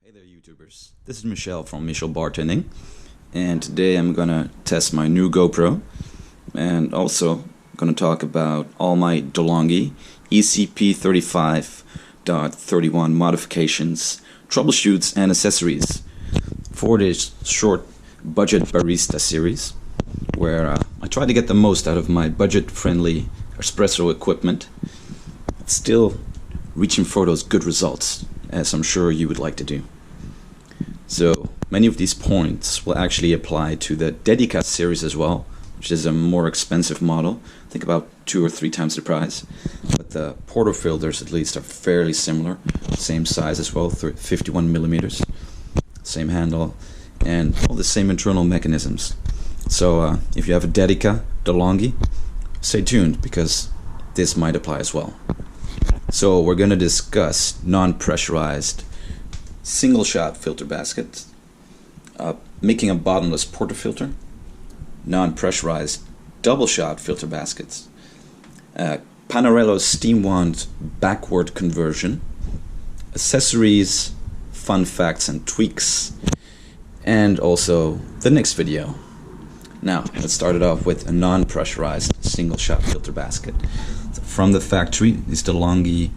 Hey there YouTubers, this is Michelle from Bartending, and today I'm gonna test my new GoPro and also gonna talk about all my DeLonghi ECP35.31 modifications, troubleshoots and accessories for this short budget barista series where I try to get the most out of my budget-friendly espresso equipment, but still reaching for those good results, as I'm sure you would like to do. So many of these points will actually apply to the Dedica series as well, which is a more expensive model. I think about 2 or 3 times the price. But the Portafilters at least are fairly similar, same size as well, 51 millimeters, same handle, and all the same internal mechanisms. So if you have a Dedica DeLonghi, stay tuned because this might apply as well. So we're going to discuss non-pressurized single shot filter basket, making a bottomless portafilter, non-pressurized double shot filter baskets, Pannarello steam wand backward conversion, accessories, fun facts and tweaks, and also the next video. Now let's start it off with a non-pressurized single shot filter basket. So from the factory, these DeLonghi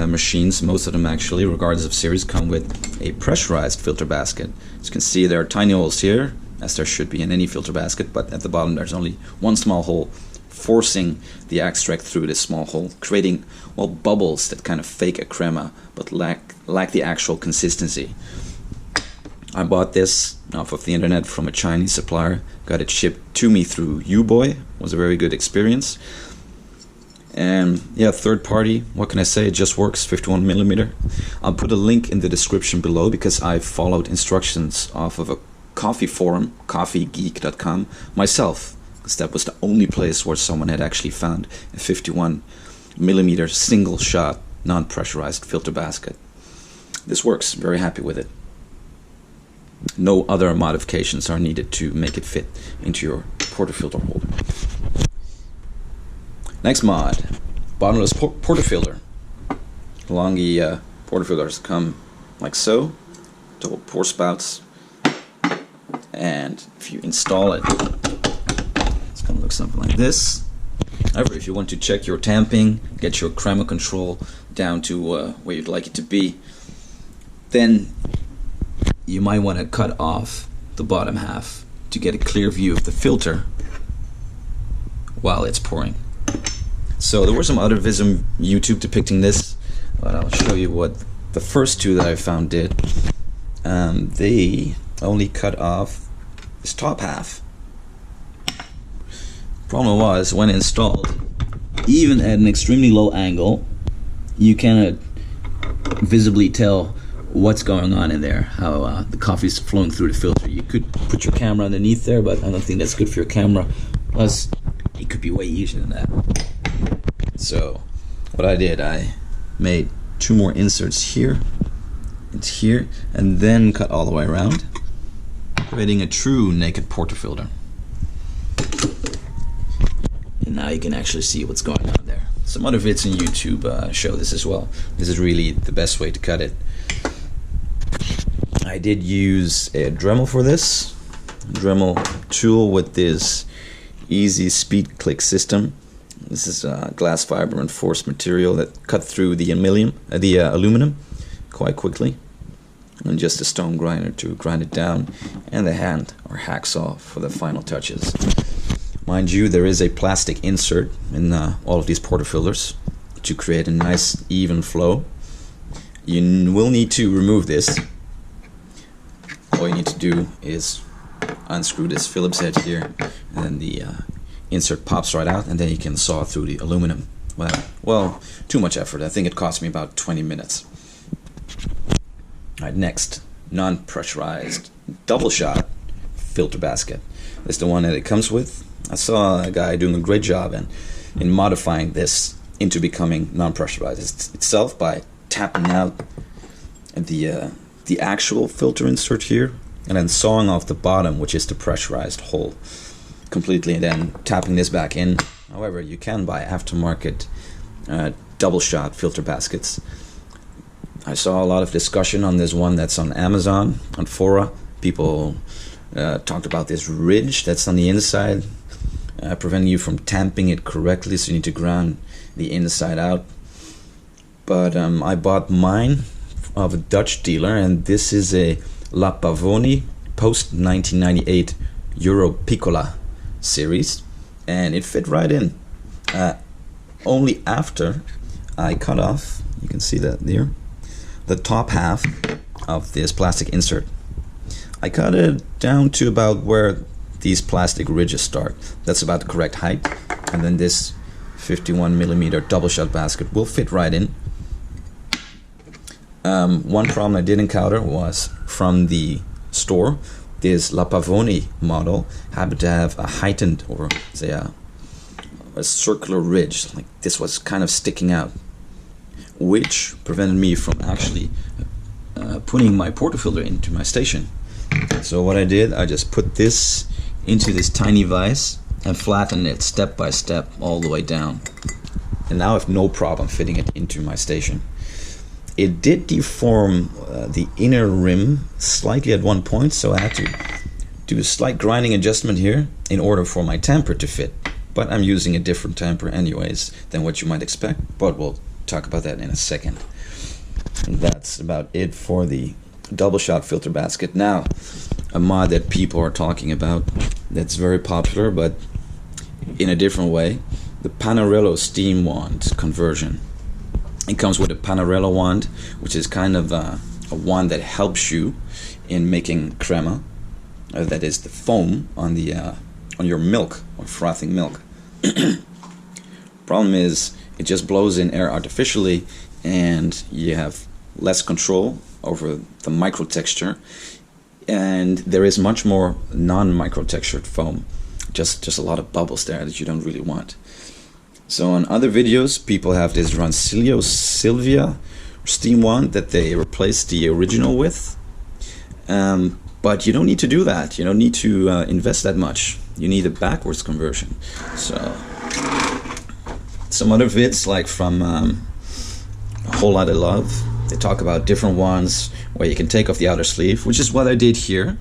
machines, most of them actually, regardless of series, come with a pressurized filter basket. As you can see, there are tiny holes here, as there should be in any filter basket, but at the bottom there's only one small hole, forcing the extract through this small hole, creating, well, bubbles that kind of fake a crema, but lack the actual consistency. I bought this off of the internet from a Chinese supplier, got it shipped to me through U-Boy, was a very good experience. And yeah, third party, what can I say, it just works, 51 millimeter. I'll put a link in the description below because I followed instructions off of a coffee forum, coffeegeek.com, myself, because that was the only place where someone had actually found a 51 millimeter single shot non-pressurized filter basket. This works, very happy with it. No other modifications are needed to make it fit into your portafilter holder. Next mod, bottomless portafilter. DeLonghi portafilters come like so, double pour spouts, and if you install it, it's going to look something like this. However, if you want to check your tamping, get your crema control down to where you'd like it to be, then you might want to cut off the bottom half to get a clear view of the filter while it's pouring. So there were some other videos on YouTube depicting this, but I'll show you what the first two that I found did. They only cut off this top half. Problem was, when installed, even at an extremely low angle, you cannot visibly tell what's going on in there, how the coffee's flowing through the filter. You could put your camera underneath there, but I don't think that's good for your camera. Plus, it could be way easier than that. So, what I did, I made 2 more inserts here and here, and then cut all the way around, creating a true naked portafilter. And now you can actually see what's going on there. Some other vids on YouTube show this as well. This is really the best way to cut it. I did use a Dremel for this. Dremel tool with this easy speed click system. This is glass fiber reinforced material that cut through the aluminum quite quickly. And just a stone grinder to grind it down, and the hand or hacksaw for the final touches. Mind you, there is a plastic insert in all of these portafilters to create a nice even flow. You will need to remove this. All you need to do is unscrew this Phillips head here, and then the insert pops right out, and then you can saw through the aluminum. Well, too much effort. I think it cost me about 20 minutes. Alright, next, non-pressurized double shot filter basket. That's the one that it comes with. I saw a guy doing a great job in modifying this into becoming non-pressurized itself by tapping out the actual filter insert here, and then sawing off the bottom, which is the pressurized hole, completely, and then tapping this back in. However, you can buy aftermarket double shot filter baskets. I saw a lot of discussion on this one that's on Amazon, on Fora. People talked about this ridge that's on the inside, preventing you from tamping it correctly, so you need to ground the inside out. But I bought mine of a Dutch dealer, and this is a La Pavoni post 1998 Euro Piccola series, and it fit right in. Only after I cut off, you can see that there, the top half of this plastic insert. I cut it down to about where these plastic ridges start. That's about the correct height, and then this 51mm double shot basket will fit right in. One problem I did encounter was from the store. This La Pavoni model happened to have a heightened, or say a circular ridge, like this was kind of sticking out, which prevented me from actually putting my portafilter into my station. So what I did, I just put this into this tiny vise and flattened it step by step all the way down, and now I have no problem fitting it into my station. It did deform the inner rim slightly at one point, so I had to do a slight grinding adjustment here in order for my tamper to fit. But I'm using a different tamper anyways than what you might expect, but we'll talk about that in a second. And that's about it for the double shot filter basket. Now, a mod that people are talking about that's very popular, but in a different way, the Pannarello steam wand conversion. It comes with a Pannarello wand, which is kind of a wand that helps you in making crema, that is the foam on the on your milk, or frothing milk. Problem is, it just blows in air artificially, and you have less control over the micro texture, and there is much more non-micro textured foam, just a lot of bubbles there that you don't really want. So on other videos, people have this Rancilio Silvia steam wand that they replace the original with, but you don't need to do that. You don't need to invest that much. You need a backwards conversion. So some other vids, like from A Whole Lot of Love, they talk about different ones where you can take off the outer sleeve, which is what I did here.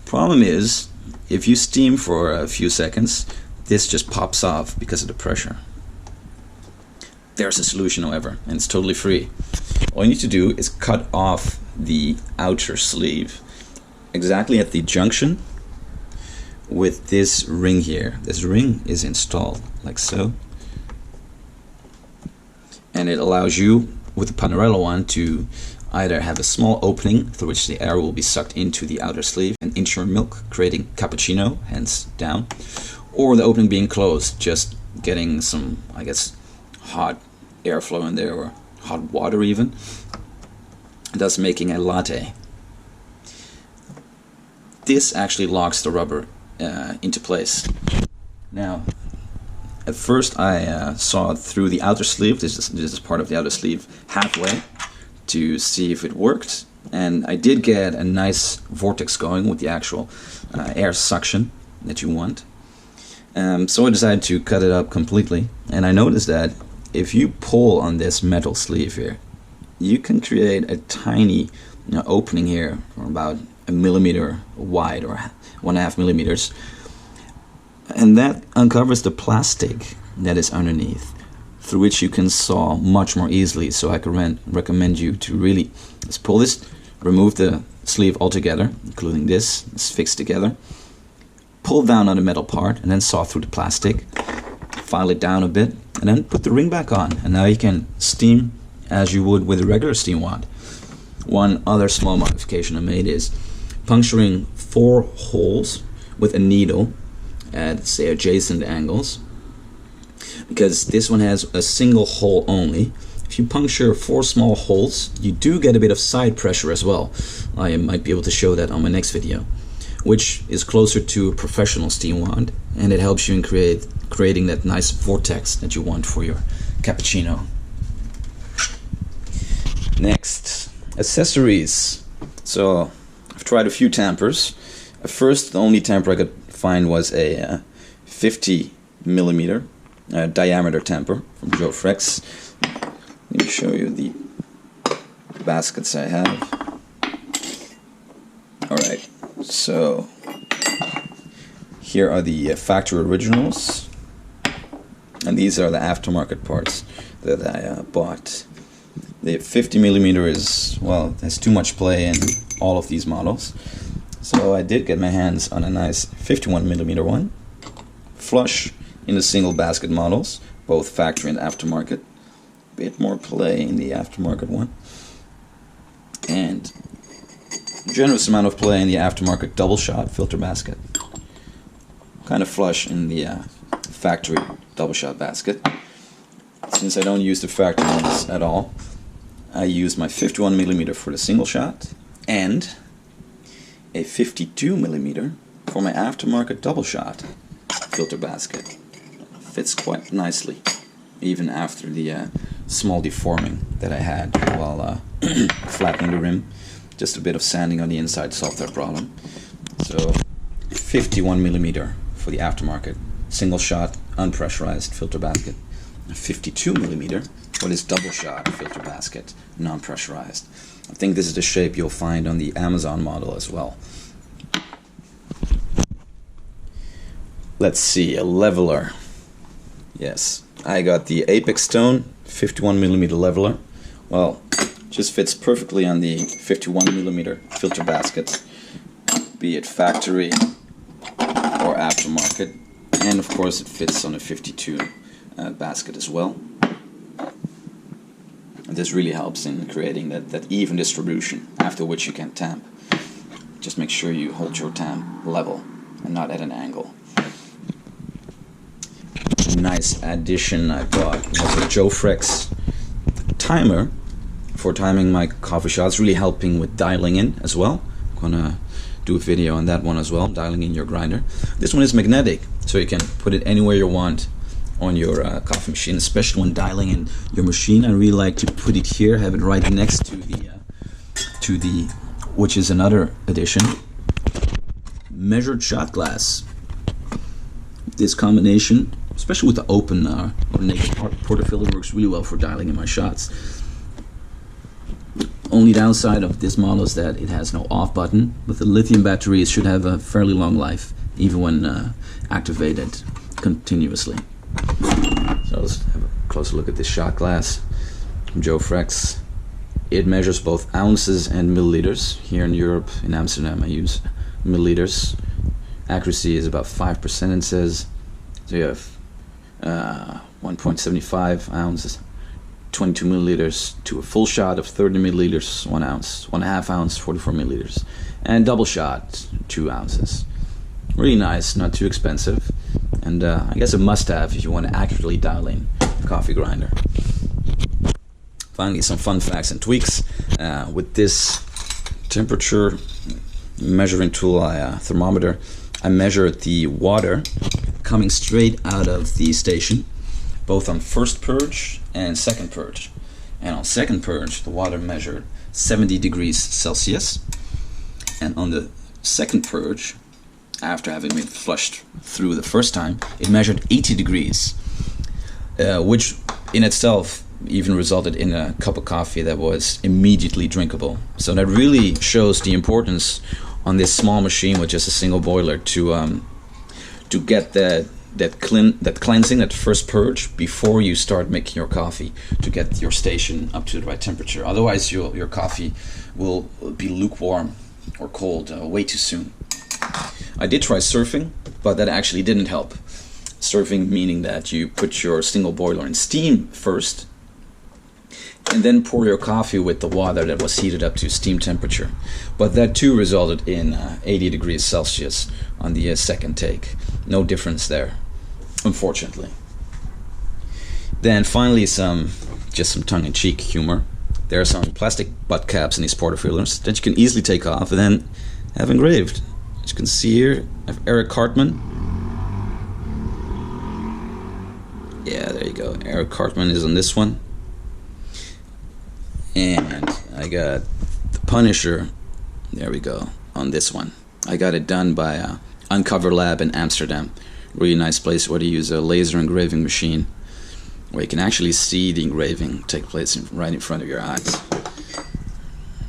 Problem is, if you steam for a few seconds, this just pops off because of the pressure. There's a solution, however, and it's totally free. All you need to do is cut off the outer sleeve exactly at the junction with this ring here. This ring is installed like so, and it allows you with the Pannarello one to either have a small opening through which the air will be sucked into the outer sleeve and into your milk, creating cappuccino, hence down, or the opening being closed, just getting some, I guess, hot airflow in there, or hot water even, thus making a latte. This actually locks the rubber into place. Now, at first I saw it through the outer sleeve. This is part of the outer sleeve halfway to see if it worked, and I did get a nice vortex going with the actual air suction that you want. So I decided to cut it up completely, and I noticed that if you pull on this metal sleeve here, you can create a tiny opening here, or about 1 millimeter wide, or 1.5 millimeters, and that uncovers the plastic that is underneath, through which you can saw much more easily. So I can recommend you to really just pull this, remove the sleeve altogether, including this, it's fixed together, pull down on the metal part, and then saw through the plastic, file it down a bit, and then put the ring back on, and now you can steam as you would with a regular steam wand. One other small modification I made is puncturing 4 holes with a needle at, say, adjacent angles, because this one has a single hole only. If you puncture 4 small holes, you do get a bit of side pressure as well. I might be able to show that on my next video, which is closer to a professional steam wand, and it helps you in creating that nice vortex that you want for your cappuccino. Next, accessories. So I've tried a few tampers. At first, the only tamper I could find was a 50mm diameter tamper from Joe Frex. Let me show you the baskets I have. Alright, so here are the factory originals, and these are the aftermarket parts that I bought. The 50mm is, well, there's too much play in all of these models, so I did get my hands on a nice 51mm one, flush in the single basket models, both factory and aftermarket. Bit more play in the aftermarket one, and generous amount of play in the aftermarket Doubleshot filter basket. Kind of flush in the factory Doubleshot basket. Since I don't use the factory ones at all, I use my 51mm for the single shot and a 52mm for my aftermarket Doubleshot filter basket. Fits quite nicely, even after the small deforming that I had while flattening the rim. Just a bit of sanding on the inside solved that problem. So 51mm for the aftermarket single shot unpressurized filter basket, 52mm for this Doubleshot filter basket, non-pressurized. I think this is the shape you'll find on the Amazon model as well. Let's see, a leveler. Yes, I got the Apex Tone 51mm leveler. Well, just fits perfectly on the 51mm filter basket, be it factory or aftermarket, and of course it fits on a 52 basket as well. And this really helps in creating that even distribution, after which you can tamp. Just make sure you hold your tamp level and not at an angle. A nice addition I bought was a GoPro timer for timing my coffee shots, really helping with dialing in as well. I'm gonna do a video on that one as well, dialing in your grinder. This one is magnetic, so you can put it anywhere you want on your coffee machine, especially when dialing in your machine. I really like to put it here, have it right next to the which is another addition, measured shot glass. This combination, especially with the open or naked Portafilter, works really well for dialing in my shots. Only downside of this model is that it has no off button. With the lithium battery, it should have a fairly long life, even when activated continuously. So let's have a closer look at this shot glass from GoPro. It measures both ounces and milliliters. Here in Europe, in Amsterdam, I use milliliters. Accuracy is about 5%, it says. So you have 1.75 ounces, 22 milliliters to a full shot of 30 milliliters, 1 ounce, 1.5 ounce, 44 milliliters, and double shot, 2 ounces. Really nice, not too expensive, and I guess a must-have if you want to accurately dial in a coffee grinder. Finally, some fun facts and tweaks. With this temperature measuring tool, thermometer, I measured the water coming straight out of the station, both on first purge and second purge. And on second purge, the water measured 70 degrees Celsius, and on the second purge, after having been flushed through the first time, it measured 80 degrees, which in itself even resulted in a cup of coffee that was immediately drinkable. So that really shows the importance on this small machine with just a single boiler to get that cleansing, that first purge before you start making your coffee, to get your station up to the right temperature. Otherwise your coffee will be lukewarm or cold way too soon. I did try surfing, but that actually didn't help. Surfing meaning that you put your single boiler in steam first and then pour your coffee with the water that was heated up to steam temperature. But that too resulted in 80 degrees Celsius on the second take. No difference there, unfortunately. Then finally just some tongue-in-cheek humor. There are some plastic butt caps in these portafilters that you can easily take off and then have engraved. As you can see here, I have Eric Cartman. Yeah, there you go. Eric Cartman is on this one. And I got the Punisher, there we go, on this one. I got it done by Uncover Lab in Amsterdam. Really nice place where they use a laser engraving machine, where you can actually see the engraving take place right in front of your eyes.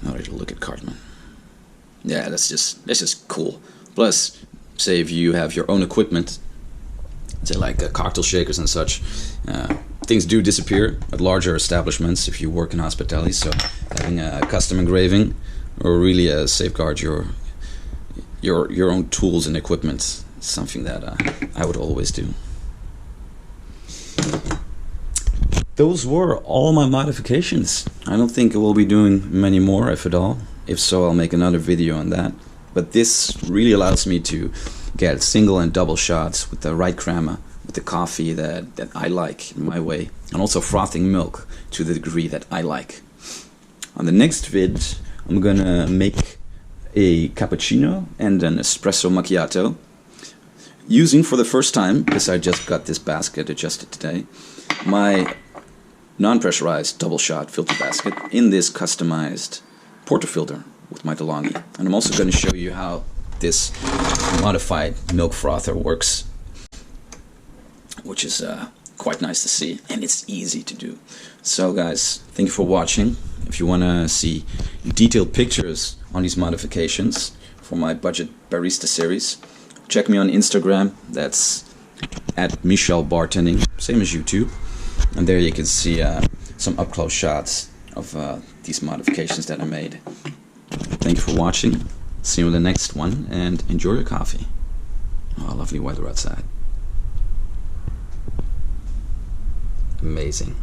Alright, look at Cartman. Yeah, that's just cool. Plus, say if you have your own equipment, say like cocktail shakers and such, things do disappear at larger establishments if you work in hospitality. So having a custom engraving or really safeguard your own tools and equipment is something that I would always do. Those were all my modifications. I don't think I will be doing many more, if at all. If so, I'll make another video on that. But this really allows me to get single and double shots with the right crema, with the coffee that I like in my way, and also frothing milk to the degree that I like. On the next vid, I'm gonna make a cappuccino and an espresso macchiato, using for the first time, because I just got this basket adjusted today, my non-pressurized double-shot filter basket in this customized Portafilter with my DeLonghi. And I'm also going to show you how this modified milk frother works, which is quite nice to see, and it's easy to do. So guys, thank you for watching. If you want to see detailed pictures on these modifications for my Budget Barista series, check me on Instagram. That's at Michel Bartending, same as YouTube. And there you can see some up-close shots of these modifications that I made. Thank you for watching. See you in the next one, and enjoy your coffee. Oh, lovely weather outside. Amazing.